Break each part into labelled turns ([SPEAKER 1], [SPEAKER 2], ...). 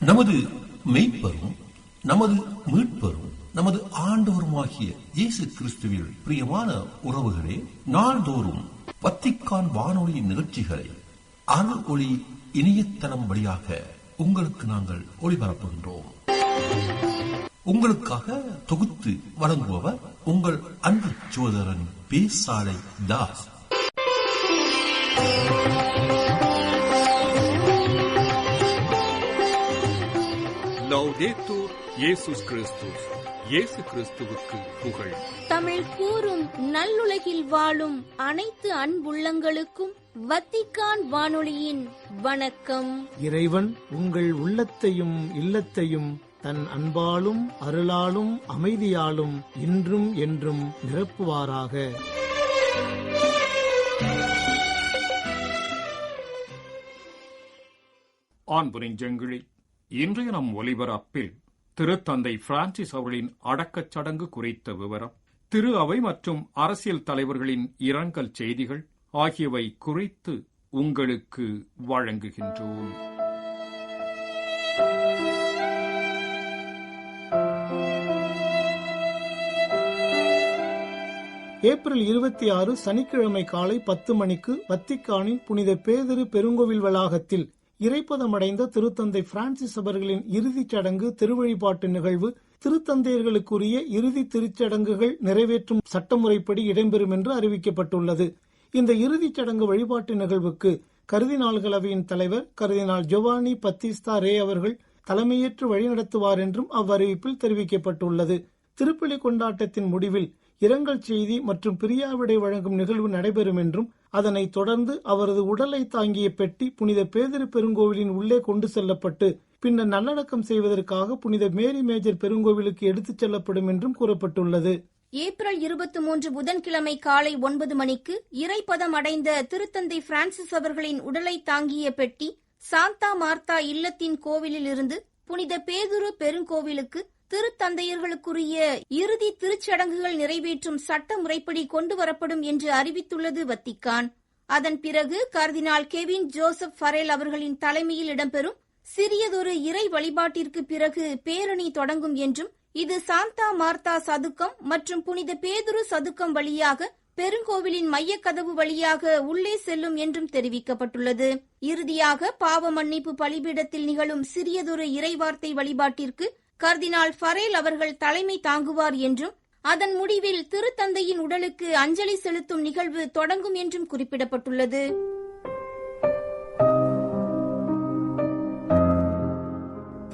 [SPEAKER 1] நமது மெய்ப்பரும் நமது மீட்பரும் நமது ஆண்டவருமாகிய இயேசு கிறிஸ்துவில் பிரியமான உறவுகளே, நாள்தோறும் வத்திக்கான் வானொலி நிகழ்ச்சிகளை அருள் ஒளி இணையதளம் வழியாக உங்களுக்கு நாங்கள் ஒளிபரப்புகின்றோம். உங்களுக்காக தொகுத்து வழங்குபவர் உங்கள் அன்பு சோதரன் பேசாலை தாஸ்.
[SPEAKER 2] லௌதேத்தூர் இயேசுஸ் கிறிஸ்துஸ். இயேசு கிறிஸ்துவுக்கு புகழ்.
[SPEAKER 3] தமிழ் கூறும் நல்லுலகில் வாழும் அனைத்து அன்புள்ளங்களுக்கும் வத்திக்கான் வானொலியின் வணக்கம்.
[SPEAKER 4] இறைவன் உங்கள் உள்ளத்தையும் இல்லத்தையும் தன் அன்பாலும் அருளாலும் அமைதியாலும் இன்றும் என்றும் நிரப்புவாராக.
[SPEAKER 2] அன்பு நெஞ்சங்களே, இன்றைய நம் ஒலிபரப்பில் திருத்தந்தை பிரான்சிஸ் அவர்களின் அடக்கச் சடங்கு குறித்த விவரம், திரு அவை மற்றும் அரசியல் தலைவர்களின் இரங்கல் செய்திகள் ஆகியவை குறித்து உங்களுக்கு வழங்குகின்றோம்.
[SPEAKER 4] ஏப்ரல் 26 சனிக்கிழமை காலை 10 மணிக்கு வத்திக்கானின் புனித பேதுரு பெருங்கோவில் வளாகத்தில் இறைப்பதமடைந்த திருத்தந்தை பிரான்சிஸ் அவர்களின் இறுதிச் சடங்கு திருவழிபாட்டு நிகழ்வு திருத்தந்தையர்களுக்குரிய இறுதி திருச்சடங்குகள் நிறைவேற்றும் சட்டமுறைப்படி இடம்பெறும் என்று அறிவிக்கப்பட்டுள்ளது. இந்த இறுதிச் சடங்கு வழிபாட்டு நிகழ்வுக்கு கர்தினால்கள் அவையின் தலைவர் கர்தினால் ஜோவானி பத்திஸ்தா ரே அவர்கள் தலைமையேற்று வழிநடத்துவார் என்றும் அவ்வறிவிப்பில் தெரிவிக்கப்பட்டுள்ளது. திருப்பலி கொண்டாட்டத்தின் முடிவில் இரங்கல் செய்தி மற்றும் பிரியாவிடை வழங்கும் நிகழ்வு நடைபெறும் என்றும் அதனைத் தொடர்ந்து அவரது உடலை தாங்கிய பெட்டி புனித பேதுரு பெருங்கோவிலின் உள்ளே கொண்டு செல்லப்பட்டு பின்னர் நல்லடக்கம் செய்வதற்காக புனித மேரி மேஜர் பெருங்கோவிலுக்கு எடுத்துச் செல்லப்படும் என்றும் கூறப்பட்டுள்ளது.
[SPEAKER 3] ஏப்ரல் 23 புதன்கிழமை காலை 9 மணிக்கு இறைப்பதம் அடைந்த திருத்தந்தை பிரான்சிஸ் அவர்களின் உடலை தாங்கிய பெட்டி சாந்தா மார்த்தா இல்லத்தின் கோவிலில் இருந்து புனித பேதுரு பெருங்கோவிலுக்கு திருத்தந்தையர்களுக்குரிய இறுதி திருச்சடங்குகள் நிறைவேற்றும் சட்ட முறைப்படி கொண்டு வரப்படும் என்று அறிவித்துள்ளது வத்திக்கான். அதன் பிறகு கர்தினால் கெவின் ஜோசப் ஃபரெல் அவர்களின் தலைமையில் இடம்பெறும் சிறியதொரு இறை வழிபாட்டிற்கு பிறகு பேரணி தொடங்கும் என்றும் இது சாந்தா மார்த்தா சதுக்கம் மற்றும் புனித பேதுரு சதுக்கம் வழியாக பெருங்கோவிலின் மையக்கதவு வழியாக உள்ளே செல்லும் என்றும் தெரிவிக்கப்பட்டுள்ளது. இறுதியாக பாவ மன்னிப்பு பலிபீடத்தில் நிகழும் சிறியதொரு இறைவார்த்தை வழிபாட்டிற்கு கர்தினால் ஃபரெல் அவர்கள் தலைமை தாங்குவார் என்றும் அதன் முடிவில் திருத்தந்தையின் உடலுக்கு அஞ்சலி செலுத்தும் நிகழ்வு தொடங்கும் என்றும் குறிப்பிடப்பட்டுள்ளது.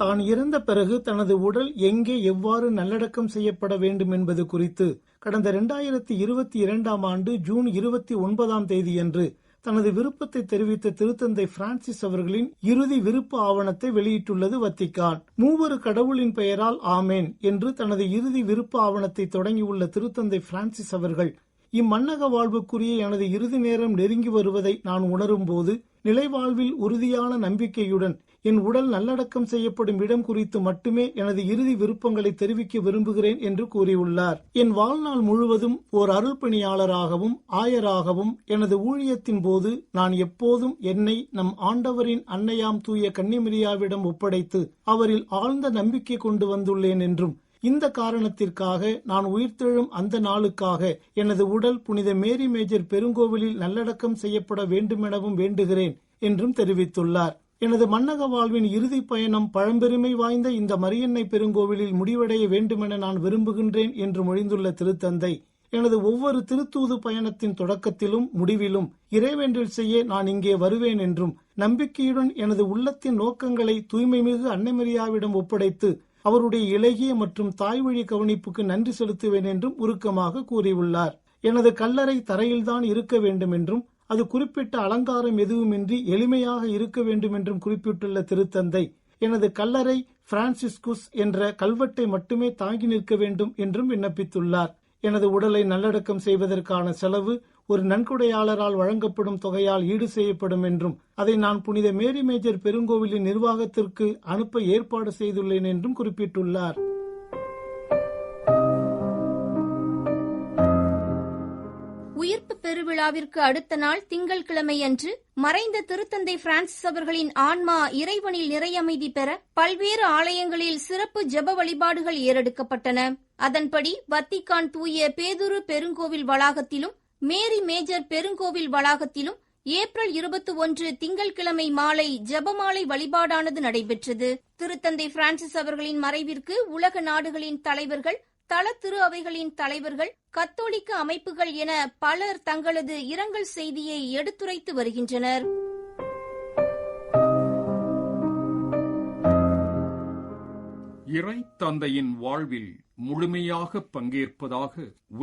[SPEAKER 4] தான் இறந்த பிறகு தனது உடல் எங்கே எவ்வாறு நல்லடக்கம் செய்யப்பட வேண்டும் என்பது குறித்து கடந்த 2022 ஆண்டு ஜூன் 29ஆம் தேதியன்று தனது விருப்பத்தை தெரிவித்த திருத்தந்தை பிரான்சிஸ் அவர்களின் இறுதி விருப்ப ஆவணத்தை வெளியிட்டுள்ளது வத்திக்கான். மூவரு கடவுளின் பெயரால் ஆமேன் என்று தனது இறுதி விருப்ப ஆவணத்தை தொடங்கியுள்ள திருத்தந்தை பிரான்சிஸ் அவர்கள், இம்மன்னக வாழ்வுக்குரிய எனது இறுதி நேரம் நெருங்கி வருவதை நான் உணரும் போது நிலைவாழ்வில் உறுதியான நம்பிக்கையுடன் என் உடல் நல்லடக்கம் செய்யப்படும் இடம் குறித்து மட்டுமே எனது இறுதி விருப்பங்களை தெரிவிக்க விரும்புகிறேன் என்று கூறியுள்ளார். என் வாழ்நாள் முழுவதும் ஓர் அருள் பணியாளராகவும் ஆயராகவும் எனது ஊழியத்தின் போது நான் எப்போதும் என்னை நம் ஆண்டவரின் அன்னையாம் தூய கன்னிமரியாவிடம் ஒப்படைத்து அவரில் ஆழ்ந்த நம்பிக்கை கொண்டு வந்துள்ளேன் என்றும் இந்த காரணத்திற்காக நான் உயிர்த்தெழும் அந்த நாளுக்காக எனது உடல் புனித மேரி மேஜர் பெருங்கோவிலில் நல்லடக்கம் செய்யப்பட வேண்டுமெனவும் வேண்டுகிறேன் என்றும் தெரிவித்துள்ளார். எனது மன்னக வாழ்வின் இறுதி பயணம் பழம்பெருமை வாய்ந்த இந்த மரியன்னை பெருங்கோவிலில் முடிவடைய வேண்டுமென நான் விரும்புகின்றேன் என்று மொழிந்துள்ள திருத்தந்தை, எனது ஒவ்வொரு திருத்தூது பயணத்தின் தொடக்கத்திலும் முடிவிலும் இறைவேண்டல் செய்ய நான் இங்கே வருவேன் என்றும் நம்பிக்கையுடன் எனது உள்ளத்தின் நோக்கங்களை தூய்மைமிகு அன்னைமரியாவிடம் ஒப்படைத்து அவருடைய இலகிய மற்றும் தாய்வழி கவனிப்புக்கு நன்றி செலுத்துவேன் என்றும் உருக்கமாக கூறியுள்ளார். எனது கல்லறை தரையில்தான் இருக்க வேண்டும் என்றும் அது குறிப்பிட்ட அலங்காரம் எதுவுமின்றி எளிமையாக இருக்க வேண்டும் என்றும் குறிப்பிட்டுள்ள திருத்தந்தை, எனது கல்லறை பிரான்சிஸ்குஸ் என்ற கல்வெட்டை மட்டுமே தாங்கி நிற்க வேண்டும் என்றும் விண்ணப்பித்துள்ளார். எனது உடலை நல்லடக்கம் செய்வதற்கான செலவு ஒரு நன்கொடையாளரால் வழங்கப்படும் தொகையால் ஈடு செய்யப்படும் என்றும் அதை நான் புனித மேரி மேஜர் பெருங்கோவிலின் நிர்வாகத்திற்கு அனுப்ப ஏற்பாடு செய்துள்ளேன் என்றும் குறிப்பிட்டுள்ளார்.
[SPEAKER 3] உயிர்ப்பு பெருவிழாவிற்கு அடுத்த நாள் திங்கட்கிழமையன்று மறைந்த திருத்தந்தை பிரான்சிஸ் அவர்களின் ஆன்மா இறைவனில் நிறையமைதி பெற பல்வேறு ஆலயங்களில் சிறப்பு ஜெப வழிபாடுகள் ஏறெடுக்கப்பட்டன. அதன்படி வத்திக்கான் தூய பேதுரு பெருங்கோவில் வளாகத்திலும் மேரி மேஜர் பெருங்கோவில் வளாகத்திலும் ஏப்ரல் 21 திங்கட்கிழமை மாலை ஜெபமாலை வழிபாடானது நடைபெற்றது. திருத்தந்தை பிரான்சிஸ் அவர்களின் மறைவிற்கு உலக நாடுகளின் தலைவர்கள், தல திரு அவைகளின் தலைவர்கள், கத்தோலிக்க அமைப்புகள் என பலர் தங்களது இரங்கல் செய்தியை எடுத்துரைத்து வருகின்றனர்.
[SPEAKER 2] இறை தந்தையின் வாழ்வில் முழுமையாக பங்கேற்பதாக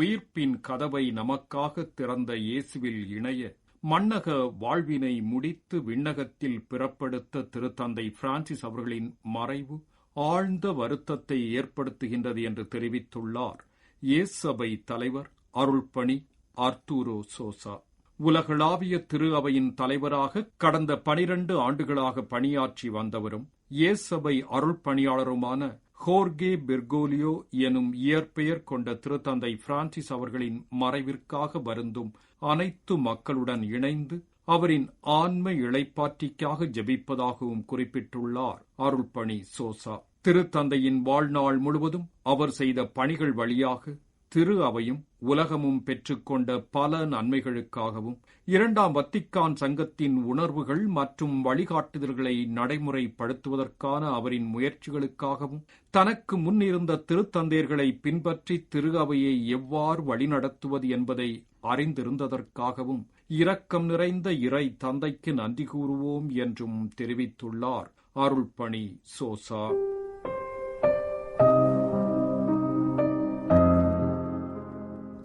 [SPEAKER 2] உயிர்ப்பின் கதவை நமக்காக திறந்த இயேசுவில் இணைய மண்ணக வாழ்வினை முடித்து விண்ணகத்தில் பிறப்படுத்த திருத்தந்தை பிரான்சிஸ் அவர்களின் மறைவு ஆழ்ந்த வருத்தத்தை ஏற்படுத்துகின்றது என்று தெரிவித்துள்ளார் இயேசபை தலைவர் அருள்பணி ஆர்த்தூரோ சோசா. உலகளாவிய திரு அவையின் தலைவராக கடந்த 12 ஆண்டுகளாக பணியாற்றி வந்தவரும் இயேசபை அருள்பணியாளருமான ஹோர்கே பெர்கோலியோ எனும் இயற்பெயர் கொண்ட திருத்தந்தை பிரான்சிஸ் அவர்களின் மறைவிற்காக வருந்தும் அனைத்து மக்களுடன் இணைந்து அவரின் ஆன்ம இளைப்பாற்றிக்காக ஜெபிப்பதாகவும் குறிப்பிட்டுள்ளார் அருள்பணி சோசா. திருத்தந்தையின் வாழ்நாள் முழுவதும் அவர் செய்த பணிகள் வழியாக திரு அவையும் உலகமும் பெற்றுக்கொண்ட பல நன்மைகளுக்காகவும் 2ஆம் வத்திக்கான் சங்கத்தின் உணர்வுகள் மற்றும் வழிகாட்டுதல்களை நடைமுறைப்படுத்துவதற்கான அவரின் முயற்சிகளுக்காகவும் தனக்கு முன்னிருந்த திருத்தந்தையர்களை பின்பற்றி திரு அவையை எவ்வாறு வழிநடத்துவது என்பதை அறிந்திருந்ததற்காகவும் இரக்கம் நிறைந்த இறை தந்தைக்கு நன்றி கூறுவோம் என்றும் தெரிவித்துள்ளார் அருள்பணி சோசா.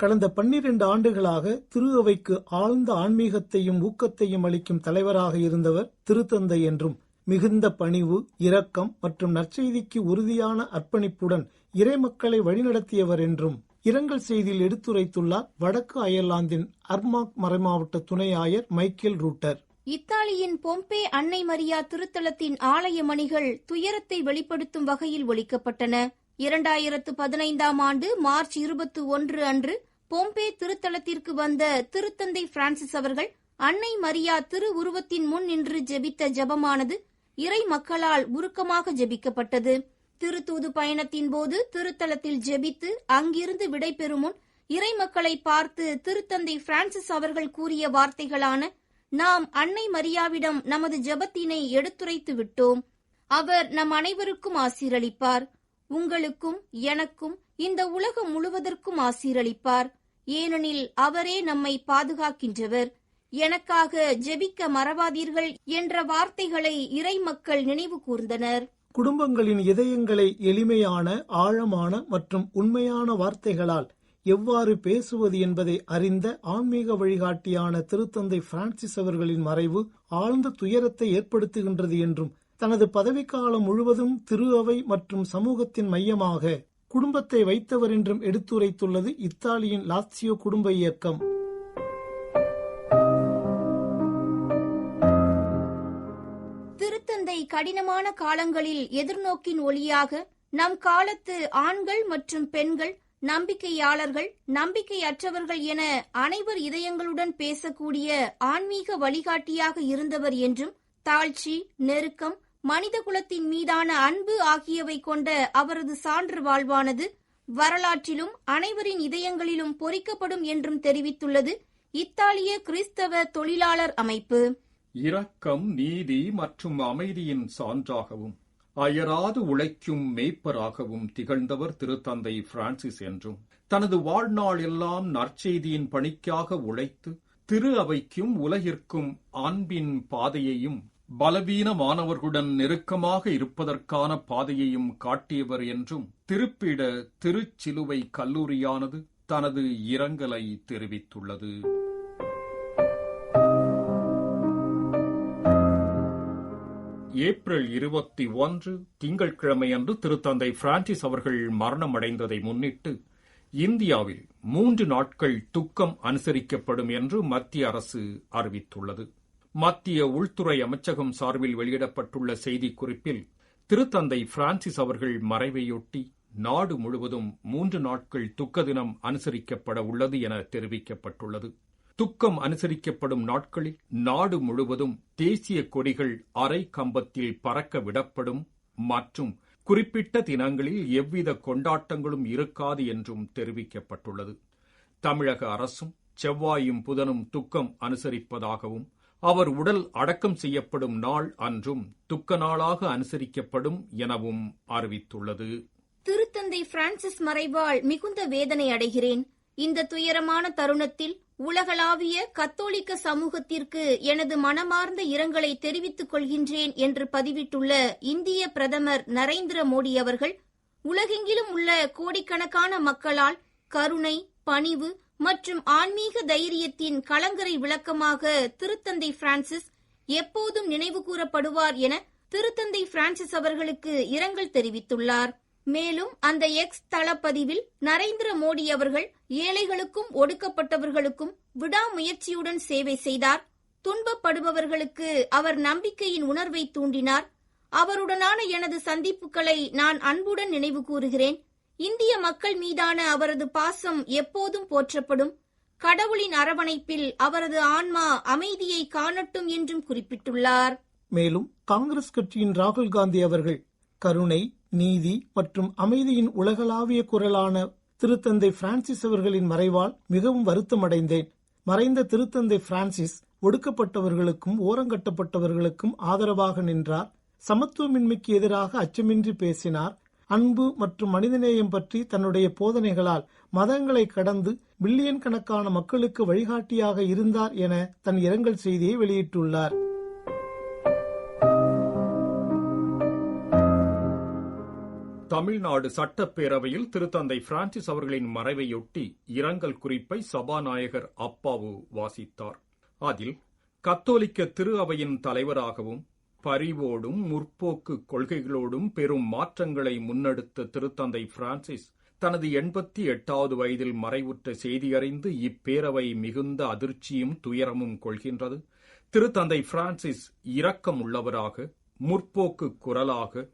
[SPEAKER 4] கடந்த 12 ஆண்டுகளாக திரு அவைக்கு ஆழ்ந்த ஆன்மீகத்தையும் ஊக்கத்தையும் அளிக்கும் தலைவராக இருந்தவர் திருத்தந்தை என்றும், மிகுந்த பணிவு, இரக்கம் மற்றும் நற்செய்திக்கு உறுதியான அர்ப்பணிப்புடன் இறைமக்களை வழிநடத்தியவர் என்றும் இரங்கல் செய்தியில் எடுத்துரைத்துள்ளார் வடக்கு அயர்லாந்தின் அர்மாக் மறைமாவட்ட துணை ஆயர் மைக்கேல் ரூட்டர்.
[SPEAKER 3] இத்தாலியின் பொம்பே அன்னை மரியா திருத்தலத்தின் ஆலய மணிகள் துயரத்தை வெளிப்படுத்தும் வகையில் ஒலிக்கப்பட்டன. 2015ஆம் ஆண்டு மார்ச் 21 அன்று பொம்பே திருத்தலத்திற்கு வந்த திருத்தந்தை பிரான்சிஸ் அவர்கள் அன்னை மரியா திரு உருவத்தின் முன் நின்று ஜெபித்த ஜெபமானது இறை மக்களால் உருக்கமாக ஜெபிக்கப்பட்டது. திருத்தூது பயணத்தின் போது திருத்தலத்தில் ஜெபித்து அங்கிருந்து விடைபெறும் முன் இறை மக்களை பார்த்து திருத்தந்தை பிரான்சிஸ் அவர்கள் கூறிய வார்த்தைகளான, நாம் அன்னை மரியாவிடம் நமது ஜெபத்தினை எடுத்துரைத்து விட்டோம், அவர் நம் அனைவருக்கும் ஆசீரளிப்பார், உங்களுக்கும் எனக்கும் இந்த உலகம் முழுவதற்கும் ஆசீரளிப்பார், ஏனெனில் அவரே நம்மை பாதுகாக்கின்றவர், எனக்காக ஜெபிக்க மறவாதீர்கள் என்ற வார்த்தைகளை இறை மக்கள் நினைவு கூர்ந்தனர்.
[SPEAKER 4] குடும்பங்களின் இதயங்களை எளிமையான, ஆழமான மற்றும் உண்மையான வார்த்தைகளால் எவ்வாறு பேசுவது என்பதை அறிந்த ஆன்மீக வழிகாட்டியான திருத்தந்தை பிரான்சிஸ் அவர்களின் மறைவு ஆழ்ந்த துயரத்தை ஏற்படுத்துகின்றது என்றும், தனது பதவிக்காலம் முழுவதும் திரு அவை மற்றும் சமூகத்தின் மையமாக குடும்பத்தை வைத்தவர் என்றும் எடுத்துரைத்துள்ளது இத்தாலியின் லாத்சியோ குடும்ப இயக்கம்.
[SPEAKER 3] திருத்தந்தை கடினமான காலங்களில் எதிர்நோக்கின் ஒளியாக நம் காலத்து ஆண்கள் மற்றும் பெண்கள், நம்பிக்கையாளர்கள், நம்பிக்கையற்றவர்கள் என அனைவர் இதயங்களுடன் பேசக்கூடிய ஆன்மீக வழிகாட்டியாக இருந்தவர் என்றும், தாழ்ச்சி, நெருக்கம், மனித குலத்தின் மீதான அன்பு ஆகியவை கொண்ட அவரது சான்று வாழ்வானது வரலாற்றிலும் அனைவரின் இதயங்களிலும் பொறிக்கப்படும் என்றும் தெரிவித்துள்ளது இத்தாலிய கிறிஸ்தவ தொழிலாளர் அமைப்பு.
[SPEAKER 2] இரக்கம், நீதி மற்றும் அமைதியின் சான்றாகவும் அயராது உழைக்கும் மேய்ப்பராகவும் திகழ்ந்தவர் திருத்தந்தை பிரான்சிஸ் என்றும், தனது வாழ்நாள் எல்லாம் நற்செய்தியின் பணிக்காக உழைத்து திரு அவைக்கும் உலகிற்கும் அன்பின் பாதையையும் பலவீனமானவர்களுடன் நெருக்கமாக இருப்பதற்கான பாதையையும் காட்டியவர் என்றும் திருப்பிட திருச்சிலுவை கல்லூரியானது தனது இரங்கலை தெரிவித்துள்ளது. ஏப்ரல் 21 திங்கட்கிழமையன்று திருத்தந்தை பிரான்சிஸ் அவர்கள் மரணமடைந்ததை முன்னிட்டு இந்தியாவில் 3 நாட்கள் துக்கம் அனுசரிக்கப்படும் என்று மத்திய அரசு அறிவித்துள்ளது. மத்திய உள்துறை அமைச்சகம் சார்பில் வெளியிடப்பட்டுள்ள செய்திக்குறிப்பில் திருத்தந்தை பிரான்சிஸ் அவர்கள் மறைவையொட்டி நாடு முழுவதும் 3 நாட்கள் துக்க தினம் அனுசரிக்கப்பட உள்ளது என தெரிவிக்கப்பட்டுள்ளது. துக்கம் அனுசரிக்கப்படும் நாட்களில் நாடு முழுவதும் தேசிய கொடிகள் அரை கம்பத்தில் பறக்க விடப்படும் மற்றும் குறிப்பிட்ட தினங்களில் எவ்வித கொண்டாட்டங்களும் இருக்காது என்றும் தெரிவிக்கப்பட்டுள்ளது. தமிழக அரசும் செவ்வாயும் புதனும் துக்கம் அனுசரிப்பதாகவும் அவர் உடல் அடக்கம் செய்யப்படும் நாள் அன்றும் துக்க நாளாக அனுசரிக்கப்படும் எனவும் அறிவித்துள்ளது.
[SPEAKER 3] திருத்தந்தை பிரான்சிஸ் மறைவால் மிகுந்த வேதனை அடைகிறேன். இந்த துயரமான தருணத்தில் உலகளாவிய கத்தோலிக்க சமூகத்திற்கு எனது மனமார்ந்த இரங்கலை தெரிவித்துக் கொள்கின்றேன் என்று பதிவிட்டுள்ள இந்திய பிரதமர் நரேந்திர மோடி அவர்கள், உலகெங்கிலும் உள்ள கோடிக்கணக்கான மக்களால் கருணை, பணிவு மற்றும் ஆன்மீக தைரியத்தின் கலங்கரை விளக்கமாக திருத்தந்தை பிரான்சிஸ் எப்போதும் நினைவு கூறப்படுவார் என திருத்தந்தை பிரான்சிஸ் அவர்களுக்கு இரங்கல் தெரிவித்துள்ளார். மேலும் அந்த எக்ஸ் தளப்பதிவில் நரேந்திர மோடி அவர்கள் ஏழைகளுக்கும் ஒடுக்கப்பட்டவர்களுக்கும் விடாமுயற்சியுடன் சேவை செய்தார். துன்பப்படுபவர்களுக்கு அவர் நம்பிக்கையின் உணர்வை தூண்டினார். அவருடனான எனது சந்திப்புகளை நான் அன்புடன் நினைவு கூறுகிறேன். இந்திய மக்கள் மீதான அவரது பாசம் எப்போதும் போற்றப்படும். கடவுளின் அரவணைப்பில் அவரது ஆன்மா அமைதியை காணட்டும் என்றும் குறிப்பிட்டுள்ளார்.
[SPEAKER 4] மேலும் காங்கிரஸ் கட்சியின் ராகுல் காந்தி அவர்கள் கருணை, நீதி மற்றும் அமைதியின் உலகளாவிய குரலான திருத்தந்தை பிரான்சிஸ் அவர்களின் மறைவால் மிகவும் வருத்தமடைந்தேன். மறைந்த திருத்தந்தை பிரான்சிஸ் ஒடுக்கப்பட்டவர்களுக்கும் ஓரங்கட்டப்பட்டவர்களுக்கும் ஆதரவாக நின்றார். சமத்துவமின்மைக்கு எதிராக அச்சமின்றி பேசினார். அன்பு மற்றும் மனிதநேயம் பற்றி தன்னுடைய போதனைகளால் மதங்களை கடந்து பில்லியன் கணக்கான மக்களுக்கு வழிகாட்டியாக இருந்தார் என தன் இரங்கல் செய்தியை வெளியிட்டுள்ளார்.
[SPEAKER 2] தமிழ்நாடு சட்டப்பேரவையில் திருத்தந்தை பிரான்சிஸ் அவர்களின் மறைவையொட்டி இரங்கல் குறிப்பை சபாநாயகர் அப்பாவு வாசித்தார். அதில் கத்தோலிக்க திரு அவையின் தலைவராகவும் பரிவோடும் முற்போக்கு கொள்கைகளோடும் பெரும் மாற்றங்களை முன்னெடுத்த திருத்தந்தை பிரான்சிஸ் தனது 88வது வயதில் மறைவுற்ற செய்தியறிந்து இப்பேரவை மிகுந்த அதிர்ச்சியும் துயரமும் கொள்கின்றது. திருத்தந்தை பிரான்சிஸ் இரக்கம் உள்ளவராக, முற்போக்கு குரலாக,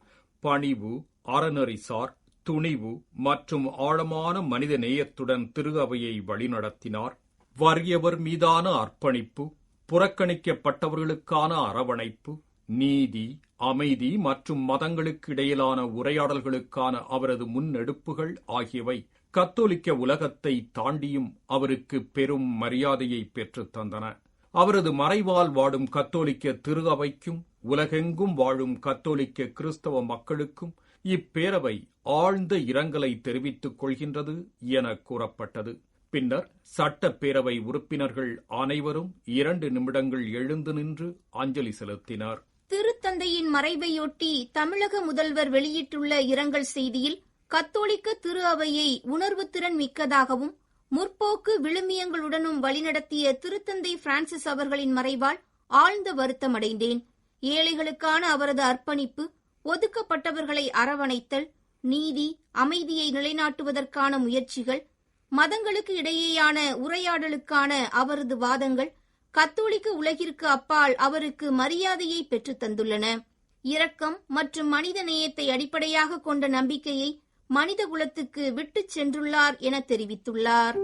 [SPEAKER 2] பணிவு, அறநெறிசார், துணிவு மற்றும் ஆழமான மனித நேயத்துடன் திரு அவையை வழிநடத்தினார். வறியவர் மீதான அர்ப்பணிப்பு, புறக்கணிக்கப்பட்டவர்களுக்கான அரவணைப்பு, நீதி, அமைதி மற்றும் மதங்களுக்கு இடையிலான உரையாடல்களுக்கான அவரது முன்னெடுப்புகள் ஆகியவை கத்தோலிக்க உலகத்தை தாண்டியும் அவருக்கு பெரும் மரியாதையை பெற்றுத் தந்தன. அவரது மறைவால் வாடும் கத்தோலிக்க திரு அவைக்கும் உலகெங்கும் வாழும் கத்தோலிக்க கிறிஸ்தவ மக்களுக்கும் இப்பேரவை ஆழ்ந்த இரங்கலை தெரிவித்துக் கொள்கின்றது என கூறப்பட்டது. பின்னர் சட்டப்பேரவை உறுப்பினர்கள் அனைவரும் 2 நிமிடங்கள் எழுந்து நின்று அஞ்சலி செலுத்தினர்.
[SPEAKER 3] திருத்தந்தையின் மறைவையொட்டி தமிழக முதல்வர் வெளியிட்டுள்ள இரங்கல் செய்தியில், கத்தோலிக்க திரு அவையை உணர்வுத்திறன் மிக்கதாகவும் முற்போக்கு விழுமியங்களுடனும் வழிநடத்திய திருத்தந்தை பிரான்சிஸ் அவர்களின் மறைவால் ஆழ்ந்த வருத்தமடைந்தேன். ஏழைகளுக்கான அவரது அர்ப்பணிப்பு, ஒதுக்கப்பட்டவர்களை அரவணைத்தல், நீதி, அமைதியை நிலைநாட்டுவதற்கான முயற்சிகள், மதங்களுக்கு இடையேயான உரையாடலுக்கான அவரது வாதங்கள் கத்தோலிக்க உலகிற்கு அப்பால் அவருக்கு மரியாதையை பெற்றுத் தந்துள்ளன. இரக்கம் மற்றும் மனித நேயத்தை அடிப்படையாக கொண்ட நம்பிக்கையை மனித குலத்துக்கு விட்டுச் சென்றுள்ளார் என தெரிவித்துள்ளார்.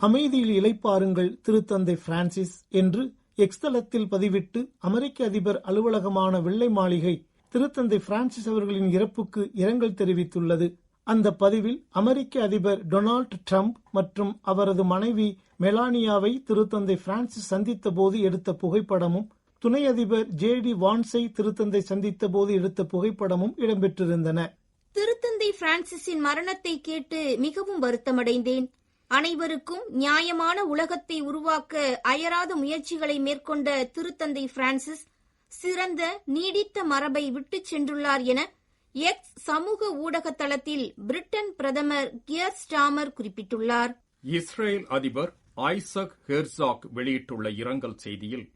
[SPEAKER 4] அமைதியில் இளைப்பாருங்கள் திருத்தந்தை பிரான்சிஸ் என்று எக்ஸ் தளத்தில் பதிவிட்டு அமெரிக்க அதிபர் அலுவலகமான வெள்ளை மாளிகை திருத்தந்தை பிரான்சிஸ் அவர்களின் இறப்புக்கு இரங்கல் தெரிவித்துள்ளது. அந்த பதிவில் அமெரிக்க அதிபர் டொனால்ட் ட்ரம்ப் மற்றும் அவரது மனைவி மெலானியாவை திருத்தந்தை பிரான்சிஸ் சந்தித்த போது எடுத்த புகைப்படமும், துணை அதிபர் JD வான்ஸை திருத்தந்தை சந்தித்த போது எடுத்த புகைப்படமும் இடம்பெற்றிருந்தன.
[SPEAKER 3] திருத்தந்தை பிரான்சிஸின் மரணத்தை கேட்டு மிகவும் வருத்தமடைந்தேன். அனைவருக்கும் நியாயமான உலகத்தை உருவாக்க அயராத முயற்சிகளை மேற்கொண்ட திருத்தந்தை பிரான்சிஸ் சிறந்த நீடித்த மரபை விட்டுச் சென்றுள்ளார் என எக்ஸ் சமூக ஊடக தளத்தில் பிரிட்டன் பிரதமர் கியர் ஸ்டாமர் குறிப்பிட்டுள்ளார்.
[SPEAKER 2] இஸ்ரேல் அதிபர் ஐசக் ஹெர்சாக் வெளியிட்டுள்ள இரங்கல் செய்தியில்,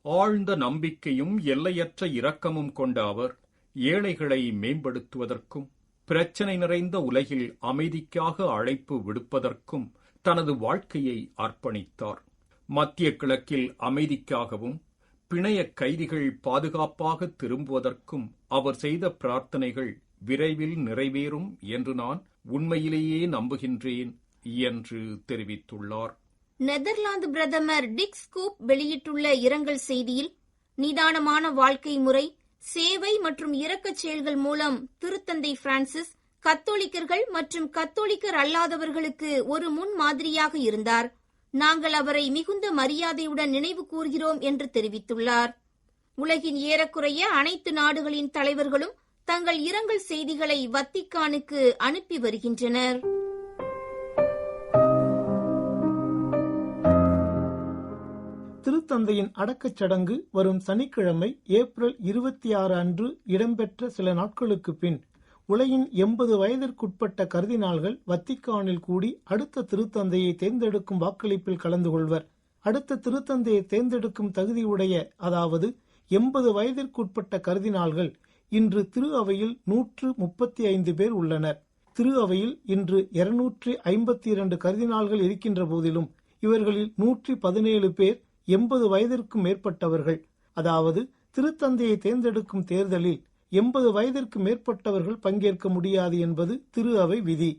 [SPEAKER 2] ஆழ்ந்த நம்பிக்கையும் எல்லையற்ற இரக்கமும் கொண்ட அவர் ஏழைகளை மேம்படுத்துவதற்கும் பிரச்சினை நிறைந்த உலகில் அமைதிக்காக அழைப்பு விடுப்பதற்கும் தனது வாழ்க்கையை அர்ப்பணித்தார். மத்திய கிழக்கில் அமைதிக்காகவும் பிணைய கைதிகள் பாதுகாப்பாக திரும்புவதற்கும் அவர் செய்த பிரார்த்தனைகள் விரைவில் நிறைவேறும் என்று நான் உண்மையிலேயே நம்புகின்றேன் என்று தெரிவித்துள்ளார்.
[SPEAKER 3] நெதர்லாந்து பிரதமர் டிக் ஸ்கூப் வெளியிட்டுள்ள இரங்கல் செய்தியில், நிதானமான வாழ்க்கை முறை, சேவை மற்றும் இரக்கச் செயல்கள் மூலம் திருத்தந்தை பிரான்சிஸ் கத்தோலிக்கர்கள் மற்றும் கத்தோலிக்கர் அல்லாதவர்களுக்கு ஒரு முன்மாதிரியாக இருந்தார். நாங்கள் அவரை மிகுந்த மரியாதையுடன் நினைவு கூர்கிறோம் என்று தெரிவித்துள்ளார். உலகின் ஏறக்குறைய அனைத்து நாடுகளின் தலைவர்களும் தங்கள் இரங்கல் செய்திகளை வத்திக்கானுக்கு அனுப்பி வருகின்றனர்.
[SPEAKER 4] திருத்தந்தையின் அடக்கச் சடங்கு வரும் சனிக்கிழமை ஏப்ரல் 26 அன்று இடம்பெற்ற சில நாட்களுக்கு பின் உலகின் 80 வயதிற்குட்பட்ட கர்தினால்கள் வத்திக்கானில் கூடி அடுத்த திருத்தந்தையை தேர்ந்தெடுக்கும் வாக்களிப்பில் கலந்து கொள்வர். அடுத்த திருத்தந்தையை தேர்ந்தெடுக்கும் தகுதியுடைய, அதாவது 80 வயதிற்குட்பட்ட கர்தினால்கள் இன்று திரு அவையில் 135 பேர் உள்ளனர். திரு அவையில் இன்று 252 கர்தினால்கள் இருக்கின்ற போதிலும் இவர்களில் 117 பேர் 80 வயதிற்கும் மேற்பட்டவர்கள். அதாவது திருத்தந்தையை தேர்ந்தெடுக்கும் தேர்தலில் 80 வயதிற்கு மேற்பட்டவர்கள் பங்கேற்க முடியாது என்பது திரு அவை விதி.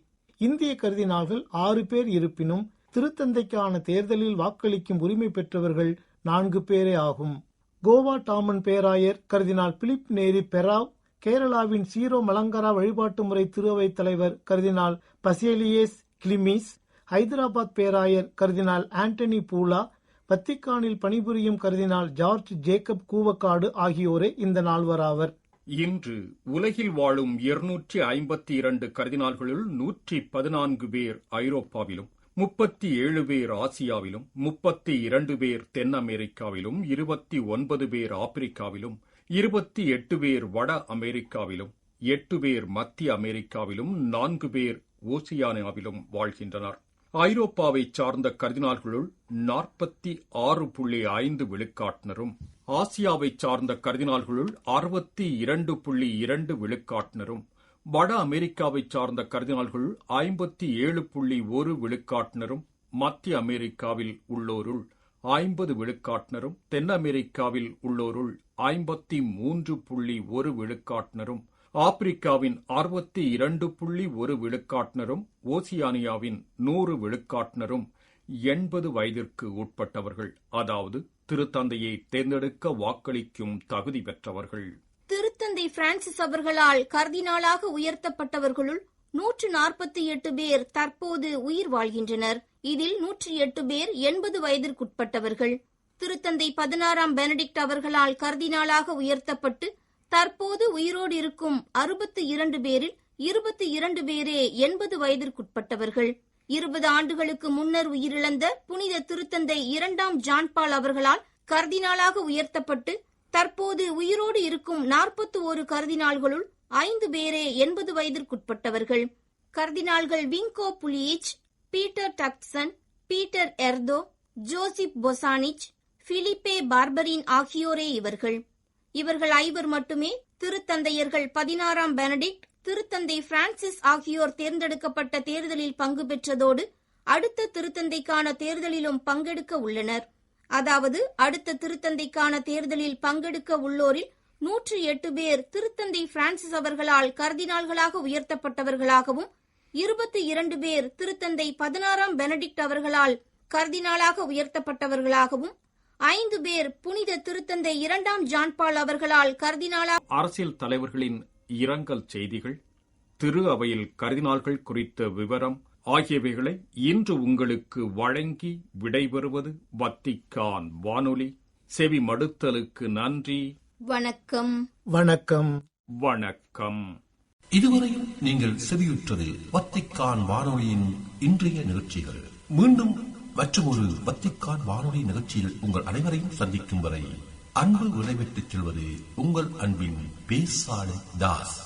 [SPEAKER 4] இந்திய கர்தினால்கள் 6 பேர் இருப்பினும் திருத்தந்தைக்கான தேர்தலில் வாக்களிக்கும் உரிமை பெற்றவர்கள் 4 பேரே ஆகும். கோவா டாமன் பேராயர் கர்தினால் பிலிப் நேரி பெராவ், கேரளாவின் சீரோ மலங்கரா வழிபாட்டு முறை திருவை தலைவர் கர்தினால் பசேலியேஸ் கிளிமிஸ், ஹைதராபாத் பேராயர் கர்தினால் ஆண்டனி பூலா, வத்திக்கானில் பணிபுரியும் கர்தினால் ஜார்ஜ் ஜேக்கப் கூவக்காடு ஆகியோரே இந்த நால்வராவர்.
[SPEAKER 2] இன்று உலகில் வாழும் 252 கர்தினால்களுள் 114 பேர் ஐரோப்பாவிலும், 37 பேர் ஆசியாவிலும், 32 பேர் தென் அமெரிக்காவிலும், 29 பேர் ஆப்பிரிக்காவிலும், 28 பேர் வட அமெரிக்காவிலும், 8 பேர் மத்திய அமெரிக்காவிலும், 4 பேர் ஓசியானியாவிலும் வாழ்கின்றனர். ஐரோப்பாவை சார்ந்த கர்தினால்களுள் 46.5 விழுக்காட்டினரும், ஆசியாவை சார்ந்த கர்தினால்களுள் 62.2 விழுக்காட்டினரும், வட அமெரிக்காவை சார்ந்த கர்தினால்களுள் 57.1 விழுக்காட்டினரும், மத்திய அமெரிக்காவில் உள்ளோருள் 50 விழுக்காட்டினரும், தென் அமெரிக்காவில் உள்ளோருள் 53.1 விழுக்காட்டினரும், ஆப்பிரிக்காவின் 62.1 விழுக்காட்டினரும், ஓசியானியாவின் 100 விழுக்காட்டினரும் 80 வயதிற்கு உட்பட்டவர்கள், அதாவது திருத்தந்தையை தேர்ந்தெடுக்க வாக்களிக்கும் தகுதி பெற்றவர்கள்.
[SPEAKER 3] திருத்தந்தை பிரான்சிஸ் அவர்களால் கர்தினாலாக உயர்த்தப்பட்டவர்களுள் 148 பேர் தற்போது உயிர் வாழ்கின்றனர். இதில் 108 பேர் 80 வயதிற்குட்பட்டவர்கள். திருத்தந்தை 16ஆம் பெனடிக்ட் அவர்களால் கர்தினாலாக உயர்த்தப்பட்டு தற்போது உயிரோடு இருக்கும் 62 பேரில் 22 பேரே 80 வயதிற்குட்பட்டவர்கள். 20 ஆண்டுகளுக்கு முன்னர் உயிரிழந்த புனித திருத்தந்தை 2ஆம் ஜான்பால் அவர்களால் கர்தினாலாக உயர்த்தப்பட்டு தற்போது உயிரோடு இருக்கும் 41 கர்தினால்களுள் 5 பேரே 80 வயதிற்குட்பட்டவர்கள். கர்தினால்கள் விங்கோ புலியிச், பீட்டர் டக்சன், பீட்டர் எர்தோ, ஜோசிப் பொசானிச், பிலிப்பே பார்பரின் ஆகியோரே இவர்கள். இவர்கள் 5 மட்டுமே திருத்தந்தையர்கள் 16ஆம் பெனடிக்ட், திருத்தந்தை பிரான்சிஸ் ஆகியோர் தேர்ந்தெடுக்கப்பட்ட தேர்தலில் பங்கு பெற்றதோடு அடுத்த திருத்தந்தைக்கான தேர்தலிலும் பங்கெடுக்க உள்ளனர். அதாவது அடுத்த திருத்தந்தைக்கான தேர்தலில் பங்கெடுக்க உள்ளோரில் 108 பேர் திருத்தந்தை பிரான்சிஸ் அவர்களால் கர்தினால்களாக உயர்த்தப்பட்டவர்களாகவும், 22 பேர் திருத்தந்தை 16ஆம் பெனடிக்ட் அவர்களால் கர்தினாலாக உயர்த்தப்பட்டவர்களாகவும், 5 பேர் புனித திருத்தந்தை 2ஆம் ஜான்பால் அவர்களால் கர்தினாலாக.
[SPEAKER 2] அரசியல் தலைவர்களின் இரங்கல் செய்திகள், திரு அவையில் கர்தினால்கள் குறித்த விவரம் ஆகியவைகளை இன்று உங்களுக்கு வழங்கி விடைபெறுவது வத்திக்கான் வானொலி. செவி மடுத்தலுக்கு நன்றி.
[SPEAKER 3] வணக்கம்.
[SPEAKER 4] வணக்கம்.
[SPEAKER 2] வணக்கம்.
[SPEAKER 1] இதுவரையில் நீங்கள் செவியுற்றது வத்திக்கான் வானொலியின் இன்றைய நிகழ்ச்சிகள். மீண்டும் மற்றொரு வத்திக்கான் வானொலி நிகழ்ச்சியில் உங்கள் அனைவரையும் சந்திக்கும் வரை அன்பு விடைபெற்றுச் செல்வது உங்கள் அன்பின் பேசாலை தாஸ்.